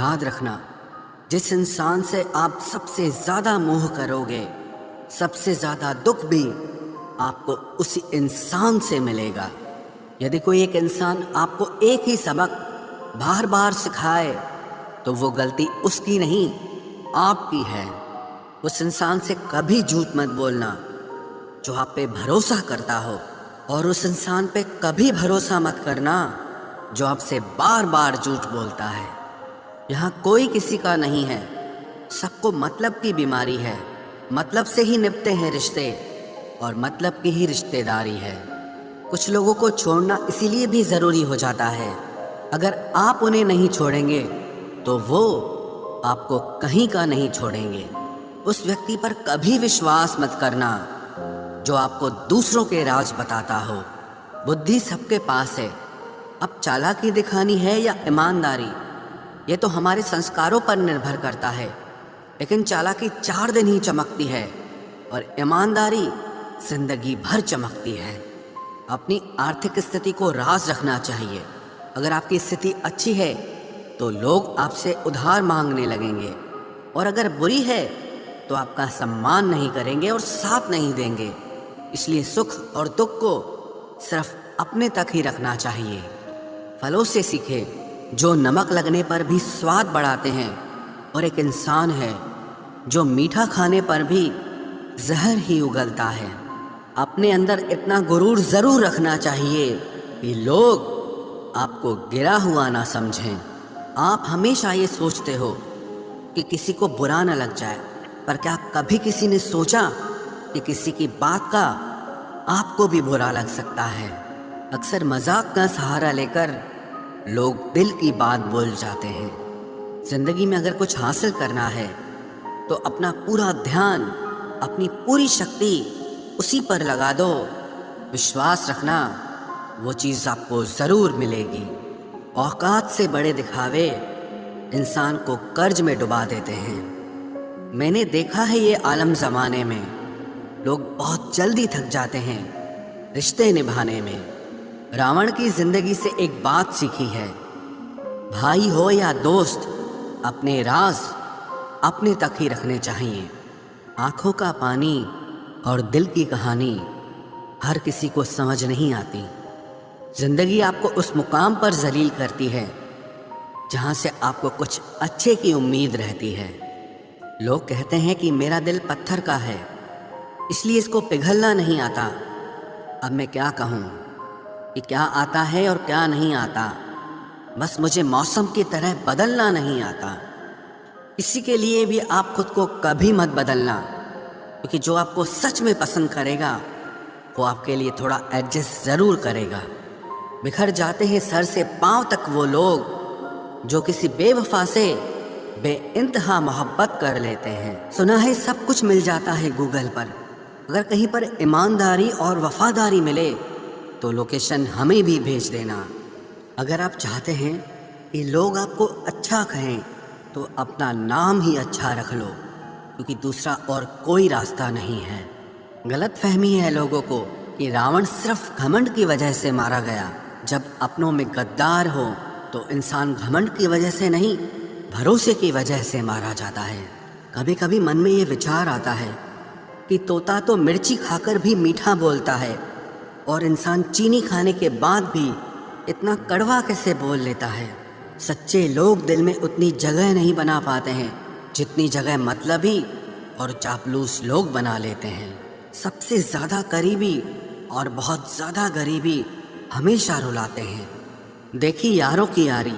یاد رکھنا، جس انسان سے آپ سب سے زیادہ موہ کرو گے، سب سے زیادہ دکھ بھی آپ کو اسی انسان سے ملے گا۔ یدی کوئی ایک انسان آپ کو ایک ہی سبق بار بار سکھائے تو وہ غلطی اس کی نہیں، آپ کی ہے۔ اس انسان سے کبھی جھوٹ مت بولنا جو آپ پہ بھروسہ کرتا ہو، اور اس انسان پہ کبھی بھروسہ مت کرنا جو آپ سے بار بار جھوٹ بولتا ہے۔ یہاں کوئی کسی کا نہیں ہے، سب کو مطلب کی بیماری ہے، مطلب سے ہی نبھتے ہیں رشتے، اور مطلب کی ہی رشتہ داری ہے۔ کچھ لوگوں کو چھوڑنا اسی لیے بھی ضروری ہو جاتا ہے، اگر آپ انہیں نہیں چھوڑیں گے تو وہ آپ کو کہیں کا نہیں چھوڑیں گے۔ اس ویکتی پر کبھی وشواس مت کرنا جو آپ کو دوسروں کے راز بتاتا ہو۔ بدھی سب کے پاس ہے، اب چالاکی دکھانی ہے یا ایمانداری، یہ تو ہمارے سنسکاروں پر نربھر کرتا ہے۔ لیکن چالاکی 4 دن ہی چمکتی ہے اور ایمانداری زندگی بھر چمکتی ہے۔ اپنی آرتھک استھتی کو راز رکھنا چاہیے۔ اگر آپ کی استھتی اچھی ہے تو لوگ آپ سے ادھار مانگنے لگیں گے، اور اگر بری ہے تو آپ کا سمان نہیں کریں گے اور ساتھ نہیں دیں گے۔ اس لیے سکھ اور دکھ کو صرف اپنے تک ہی رکھنا چاہیے۔ پھلوں سے سیکھے جو نمک لگنے پر بھی سواد بڑھاتے ہیں، اور ایک انسان ہے جو میٹھا کھانے پر بھی زہر ہی اگلتا ہے۔ اپنے اندر اتنا غرور ضرور رکھنا چاہیے کہ لوگ آپ کو گرا ہوا نہ سمجھیں۔ آپ ہمیشہ یہ سوچتے ہو کہ کسی کو برا نہ لگ جائے، پر کیا کبھی کسی نے سوچا کہ کسی کی بات کا آپ کو بھی برا لگ سکتا ہے؟ اکثر مذاق کا سہارا لے کر لوگ دل کی بات بول جاتے ہیں۔ زندگی میں اگر کچھ حاصل کرنا ہے تو اپنا پورا دھیان، اپنی پوری شکتی اسی پر لگا دو۔ وشواس رکھنا وہ چیز آپ کو ضرور ملے گی۔ اوقات سے بڑے دکھاوے انسان کو قرض میں ڈبا دیتے ہیں۔ میں نے دیکھا ہے یہ عالم زمانے میں لوگ بہت جلدی تھک جاتے ہیں رشتے نبھانے میں۔ راون کی زندگی سے ایک بات سیکھی ہے، بھائی ہو یا دوست، اپنے راز اپنے تک ہی رکھنے چاہیے۔ آنکھوں کا پانی اور دل کی کہانی ہر کسی کو سمجھ نہیں آتی۔ زندگی آپ کو اس مقام پر ذلیل کرتی ہے جہاں سے آپ کو کچھ اچھے کی امید رہتی ہے۔ لوگ کہتے ہیں کہ میرا دل پتھر کا ہے، اس لیے اس کو پگھلنا نہیں آتا۔ اب میں کیا کہوں کہ کیا آتا ہے اور کیا نہیں آتا، بس مجھے موسم کی طرح بدلنا نہیں آتا۔ کسی کے لیے بھی آپ خود کو کبھی مت بدلنا، کیونکہ جو آپ کو سچ میں پسند کرے گا وہ آپ کے لیے تھوڑا ایڈجسٹ ضرور کرے گا۔ بکھر جاتے ہیں سر سے پاؤں تک وہ لوگ جو کسی بے وفا سے بے انتہا محبت کر لیتے ہیں۔ سنا ہے سب کچھ مل جاتا ہے گوگل پر، اگر کہیں پر ایمانداری اور وفاداری ملے تو لوکیشن ہمیں بھی بھیج دینا۔ اگر آپ چاہتے ہیں کہ لوگ آپ کو اچھا کہیں تو اپنا نام ہی اچھا رکھ لو، کیونکہ دوسرا اور کوئی راستہ نہیں ہے۔ غلط فہمی ہے لوگوں کو کہ راون صرف گھمنڈ کی وجہ سے مارا گیا۔ جب اپنوں میں غدار ہو تو انسان گھمنڈ کی وجہ سے نہیں، بھروسے کی وجہ سے مارا جاتا ہے۔ کبھی کبھی من میں یہ وچار آتا ہے کہ طوطا تو مرچی کھا کر بھی میٹھا بولتا ہے، اور انسان چینی کھانے کے بعد بھی اتنا کڑوا کیسے بول لیتا ہے؟ سچے لوگ دل میں اتنی جگہ نہیں بنا پاتے ہیں جتنی جگہ مطلبی اور چاپلوس لوگ بنا لیتے ہیں۔ سب سے زیادہ قریبی اور بہت زیادہ غریبی ہمیشہ رلاتے ہیں۔ دیکھی یاروں کی یاری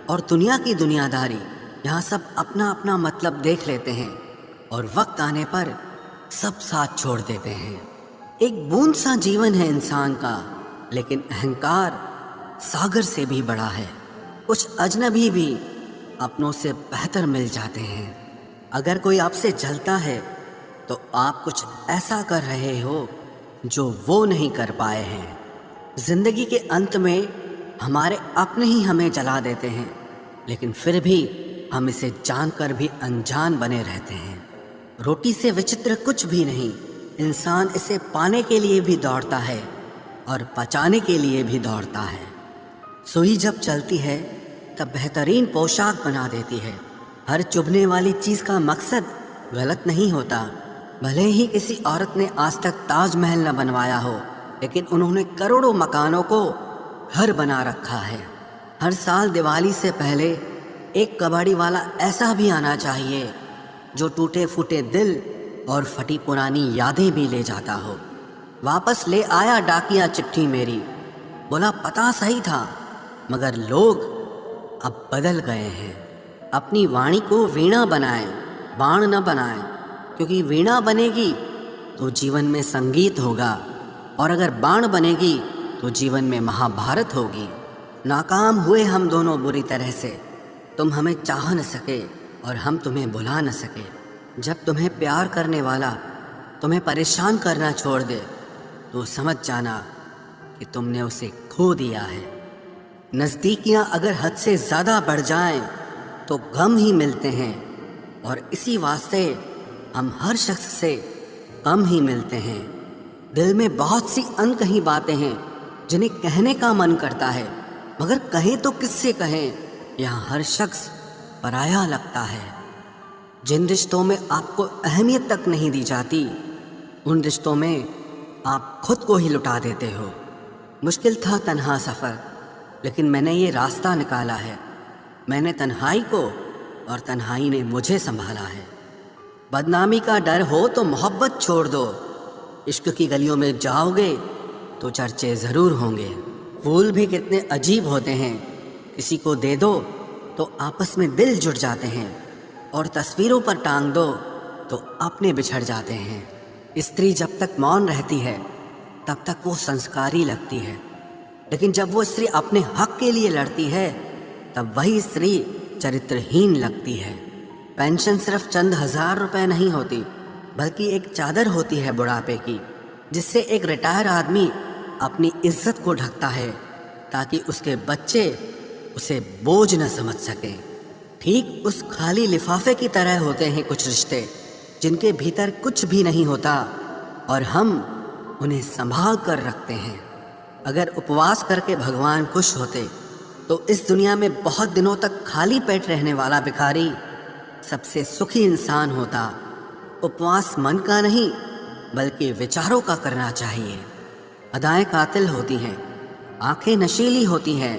اور دنیا کی دنیا داری، یہاں سب اپنا اپنا مطلب دیکھ لیتے ہیں اور وقت آنے پر سب ساتھ چھوڑ دیتے ہیں۔ ایک بوند سا جیون ہے انسان کا، لیکن اہنکار ساگر سے بھی بڑا ہے۔ کچھ اجنبی بھی اپنوں سے بہتر مل جاتے ہیں۔ اگر کوئی آپ سے جلتا ہے تو آپ کچھ ایسا کر رہے ہو جو وہ نہیں کر پائے ہیں۔ زندگی کے انت میں ہمارے اپنے ہی ہمیں جلا دیتے ہیں، لیکن پھر بھی ہم اسے جان کر بھی انجان بنے رہتے ہیں۔ روٹی سے وچتر کچھ بھی نہیں، انسان اسے پانے کے لیے بھی دوڑتا ہے اور پچانے کے لیے بھی دوڑتا ہے۔ سوئی جب چلتی ہے तब बेहतरीन पोशाक बना देती है। हर चुभने वाली चीज़ का मकसद गलत नहीं होता। भले ही किसी औरत ने आज तक ताज महल न बनवाया हो, लेकिन उन्होंने करोड़ों मकानों को घर बना रखा है। हर साल दिवाली से पहले एक कबाड़ी वाला ऐसा भी आना चाहिए जो टूटे फूटे दिल और फटी पुरानी यादें भी ले जाता हो। वापस ले आया डाकिया चिट्ठी मेरी, बोला पता सही था मगर लोग अब बदल गए हैं। अपनी वाणी को वीणा बनाएं, बाण न बनाएं, क्योंकि वीणा बनेगी तो जीवन में संगीत होगा, और अगर बाण बनेगी तो जीवन में महाभारत होगी। नाकाम हुए हम दोनों बुरी तरह से, तुम हमें चाह न सके और हम तुम्हें भुला न सके। जब तुम्हें प्यार करने वाला तुम्हें परेशान करना छोड़ दे तो समझ जाना कि तुमने उसे खो दिया है। नज़दीकियां अगर हद से ज़्यादा बढ़ जाएं तो गम ही मिलते हैं, और इसी वास्ते हम हर शख्स से कम ही मिलते हैं। दिल में बहुत सी अनकही बातें हैं जिन्हें कहने का मन करता है, मगर कहें तो किससे कहें, यहाँ हर शख्स पराया लगता है। जिन रिश्तों में आपको अहमियत तक नहीं दी जाती, उन रिश्तों में आप खुद को ही लुटा देते हो। मुश्किल था तन्हा सफ़र, लेकिन मैंने ये रास्ता निकाला है। मैंने तन्हाई को और तन्हाई ने मुझे संभाला है। बदनामी का डर हो तो मोहब्बत छोड़ दो। इश्क की गलियों में जाओगे तो चर्चे ज़रूर होंगे। फूल भी कितने अजीब होते हैं, किसी को दे दो तो आपस में दिल जुड़ जाते हैं, और तस्वीरों पर टांग दो तो अपने बिछड़ जाते हैं। स्त्री जब तक मौन रहती है तब तक वो संस्कारी लगती है, लेकिन जब वो स्त्री अपने हक के लिए लड़ती है तब वही स्त्री चरित्रहीन लगती है। पेंशन सिर्फ चंद हजार रुपए नहीं होती, बल्कि एक चादर होती है बुढ़ापे की, जिससे एक रिटायर आदमी अपनी इज्जत को ढकता है ताकि उसके बच्चे उसे बोझ न समझ सकें। ठीक उस खाली लिफाफे की तरह होते हैं कुछ रिश्ते जिनके भीतर कुछ भी नहीं होता और हम उन्हें संभाल कर रखते हैं। अगर उपवास करके भगवान खुश होते तो इस दुनिया में बहुत दिनों तक खाली पेट रहने वाला भिखारी सबसे सुखी इंसान होता। उपवास मन का नहीं बल्कि विचारों का करना चाहिए। अदाएं कातिल होती हैं, आंखें नशीली होती हैं।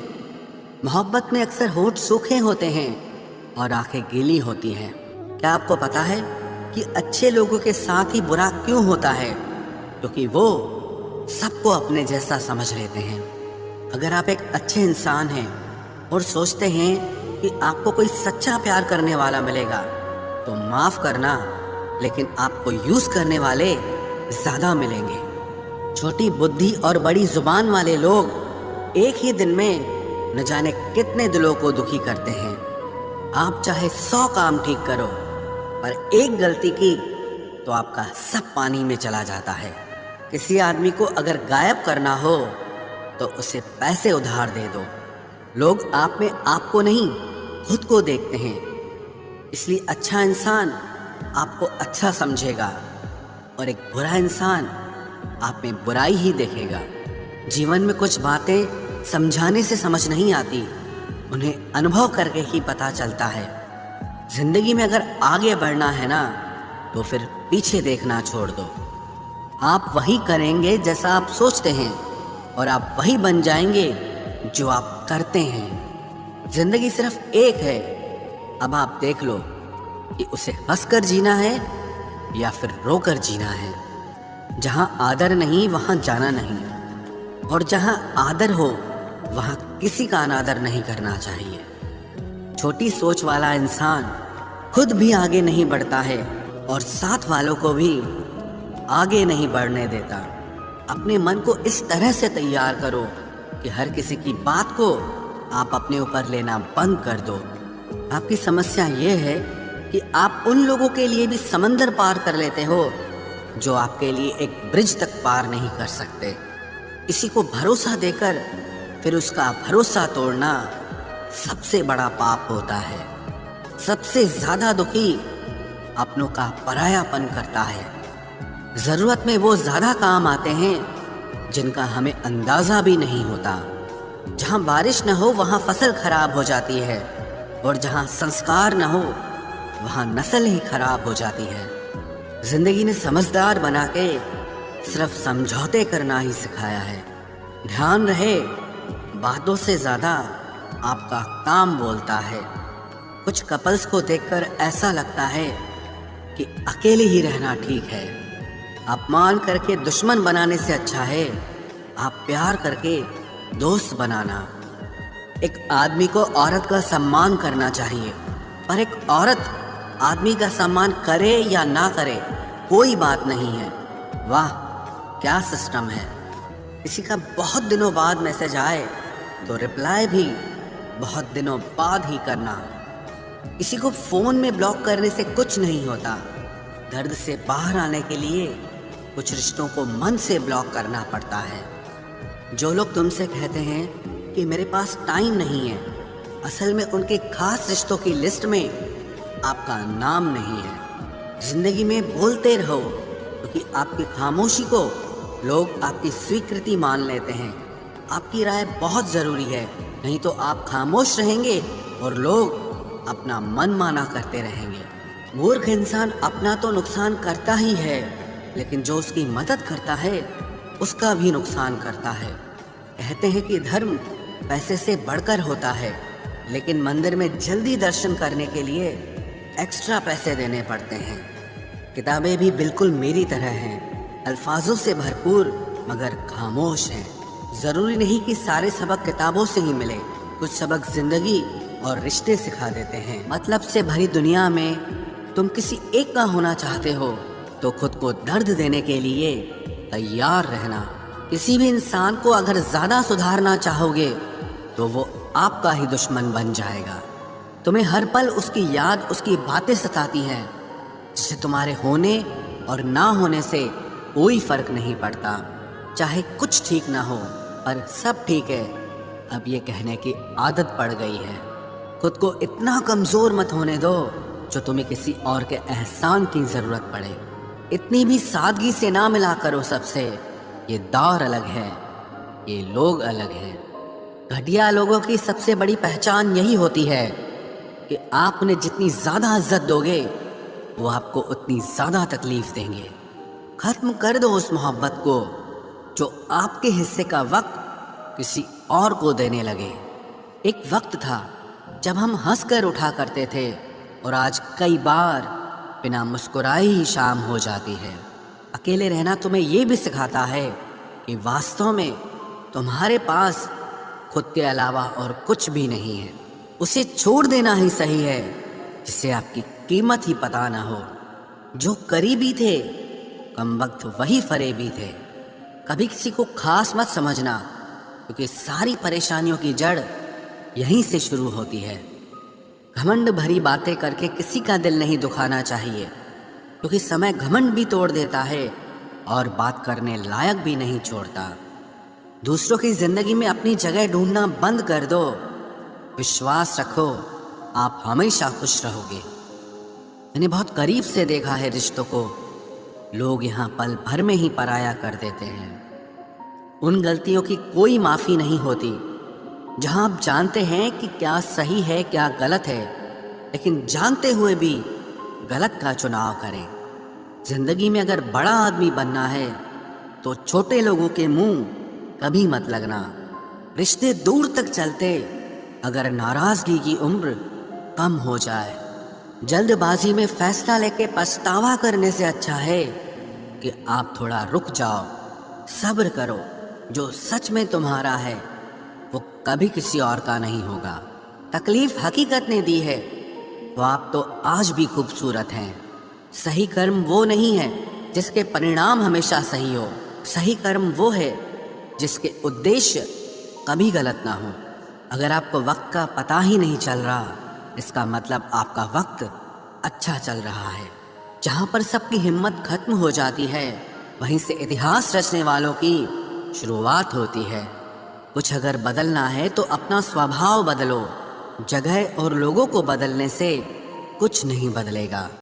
मोहब्बत में अक्सर होंठ सूखे होते हैं और आंखें गीली होती हैं। क्या आपको पता है कि अच्छे लोगों के साथ ही बुरा क्यों होता है? क्योंकि वो सबको अपने जैसा समझ लेते हैं। अगर आप एक अच्छे इंसान हैं और सोचते हैं कि आपको कोई सच्चा प्यार करने वाला मिलेगा तो माफ़ करना, लेकिन आपको यूज़ करने वाले ज़्यादा मिलेंगे। छोटी बुद्धि और बड़ी ज़ुबान वाले लोग एक ही दिन में न जाने कितने दिलों को दुखी करते हैं। आप चाहे 100 काम ठीक करो, पर एक गलती की तो आपका सब पानी में चला जाता है। किसी आदमी को अगर गायब करना हो तो उसे पैसे उधार दे दो। लोग आप में आपको नहीं खुद को देखते हैं, इसलिए अच्छा इंसान आपको अच्छा समझेगा और एक बुरा इंसान आप में बुराई ही देखेगा। जीवन में कुछ बातें समझाने से समझ नहीं आती, उन्हें अनुभव करके ही पता चलता है। जिंदगी में अगर आगे बढ़ना है ना तो फिर पीछे देखना छोड़ दो। आप वही करेंगे जैसा आप सोचते हैं और आप वही बन जाएंगे जो आप करते हैं। जिंदगी सिर्फ एक है, अब आप देख लो कि उसे हंसकर जीना है या फिर रोकर जीना है। जहाँ आदर नहीं वहाँ जाना नहीं, और जहाँ आदर हो वहाँ किसी का अनादर नहीं करना चाहिए। छोटी सोच वाला इंसान खुद भी आगे नहीं बढ़ता है और साथ वालों को भी आगे नहीं बढ़ने देता। अपने मन को इस तरह से तैयार करो कि हर किसी की बात को आप अपने ऊपर लेना बंद कर दो। आपकी समस्या ये है कि आप उन लोगों के लिए भी समंदर पार कर लेते हो जो आपके लिए एक ब्रिज तक पार नहीं कर सकते। किसी को भरोसा देकर फिर उसका भरोसा तोड़ना सबसे बड़ा पाप होता है। सबसे ज्यादा दुखी अपनों का परायापन करता है। जरूरत में वो ज्यादा काम आते हैं जिनका हमें अंदाजा भी नहीं होता। जहाँ बारिश न हो वहाँ फसल खराब हो जाती है, और जहाँ संस्कार न हो वहाँ नस्ल ही खराब हो जाती है। जिंदगी ने समझदार बना के सिर्फ समझौते करना ही सिखाया है। ध्यान रहे, बातों से ज़्यादा आपका काम बोलता है। कुछ कपल्स को देखकर ऐसा लगता है कि अकेले ही रहना ठीक है। अपमान करके दुश्मन बनाने से अच्छा है आप प्यार करके दोस्त बनाना। एक आदमी को औरत का सम्मान करना चाहिए, पर एक औरत आदमी का सम्मान करे या ना करे कोई बात नहीं है। वाह क्या सिस्टम है। किसी का बहुत दिनों बाद मैसेज आए तो रिप्लाई भी बहुत दिनों बाद ही करना। किसी को फ़ोन में ब्लॉक करने से कुछ नहीं होता। दर्द से बाहर आने के लिए कुछ रिश्तों को मन से ब्लॉक करना पड़ता है। जो लोग तुमसे कहते हैं कि मेरे पास टाइम नहीं है, असल में उनके खास रिश्तों की लिस्ट में आपका नाम नहीं है। जिंदगी में बोलते रहो, क्योंकि आपकी खामोशी को लोग आपकी स्वीकृति मान लेते हैं। आपकी राय बहुत ज़रूरी है, नहीं तो आप खामोश रहेंगे और लोग अपना मन माना करते रहेंगे। मूर्ख इंसान अपना तो नुकसान करता ही है, लेकिन जो उसकी मदद करता है उसका भी नुकसान करता है। कहते हैं कि धर्म पैसे से बढ़कर होता है, लेकिन मंदिर में जल्दी दर्शन करने के लिए एक्स्ट्रा पैसे देने पड़ते हैं। किताबें भी बिल्कुल मेरी तरह हैं, अल्फाजों से भरपूर मगर खामोश हैं। ज़रूरी नहीं कि सारे सबक किताबों से ही मिले, कुछ सबक ज़िंदगी और रिश्ते सिखा देते हैं। मतलब से भरी दुनिया में तुम किसी एक का होना चाहते हो तो खुद को दर्द देने के लिए तैयार रहना। किसी भी इंसान को अगर ज़्यादा सुधारना चाहोगे तो वो आपका ही दुश्मन बन जाएगा। तुम्हें हर पल उसकी याद, उसकी बातें सताती हैं, जिससे तुम्हारे होने और ना होने से कोई फर्क नहीं पड़ता। चाहे कुछ ठीक ना हो पर सब ठीक है, अब ये कहने की आदत पड़ गई है। खुद को इतना कमज़ोर मत होने दो जो तुम्हें किसी और के एहसान की ज़रूरत पड़े। इतनी भी सादगी से ना मिला करो सबसे। ये दौर अलग है, ये लोग अलग हैं। घटिया लोगों की सबसे बड़ी पहचान यही होती है कि आप उन्हें जितनी ज़्यादा इज्जत दोगे वो आपको उतनी ज़्यादा तकलीफ़ देंगे। ख़त्म कर दो उस मोहब्बत को जो आपके हिस्से का वक्त किसी और को देने लगे। एक वक्त था जब हम हंसकर उठा करते थे, और आज कई बार बिना मुस्कुराए ही शाम हो जाती है। अकेले रहना तुम्हें ये भी सिखाता है कि वास्तव में तुम्हारे पास खुद के अलावा और कुछ भी नहीं है। उसे छोड़ देना ही सही है जिससे आपकी कीमत ही पता ना हो। जो करीबी थे कम वक्त वही फरेबी थे। कभी किसी को खास मत समझना, क्योंकि सारी परेशानियों की जड़ यहीं से शुरू होती है। घमंड भरी बातें करके किसी का दिल नहीं दुखाना चाहिए, क्योंकि समय घमंड भी तोड़ देता है और बात करने लायक भी नहीं छोड़ता। दूसरों की जिंदगी में अपनी जगह ढूंढना बंद कर दो। विश्वास रखो, आप हमेशा खुश रहोगे। मैंने बहुत करीब से देखा है रिश्तों को, लोग यहाँ पल भर में ही पराया कर देते हैं। उन गलतियों की कोई माफ़ी नहीं होती जहाँ आप जानते हैं कि क्या सही है क्या गलत है, लेकिन जानते हुए भी गलत का चुनाव करें। जिंदगी में अगर बड़ा आदमी बनना है तो छोटे लोगों के मुंह कभी मत लगना। रिश्ते दूर तक चलते अगर नाराज़गी की उम्र कम हो जाए। जल्दबाजी में फैसला लेके पछतावा करने से अच्छा है कि आप थोड़ा रुक जाओ, सब्र करो। जो सच में तुम्हारा है वो कभी किसी और का नहीं होगा। तकलीफ हकीकत ने दी है तो आप तो आज भी खूबसूरत हैं। सही कर्म वो नहीं है जिसके परिणाम हमेशा सही हो। सही कर्म वो है जिसके उद्देश्य कभी गलत ना हो। अगर आपको वक्त का पता ही नहीं चल रहा, इसका मतलब आपका वक्त अच्छा चल रहा है। जहाँ पर सबकी हिम्मत खत्म हो जाती है, वहीं से इतिहास रचने वालों की शुरुआत होती है। कुछ अगर बदलना है तो अपना स्वभाव बदलो। जगह और लोगों को बदलने से कुछ नहीं बदलेगा।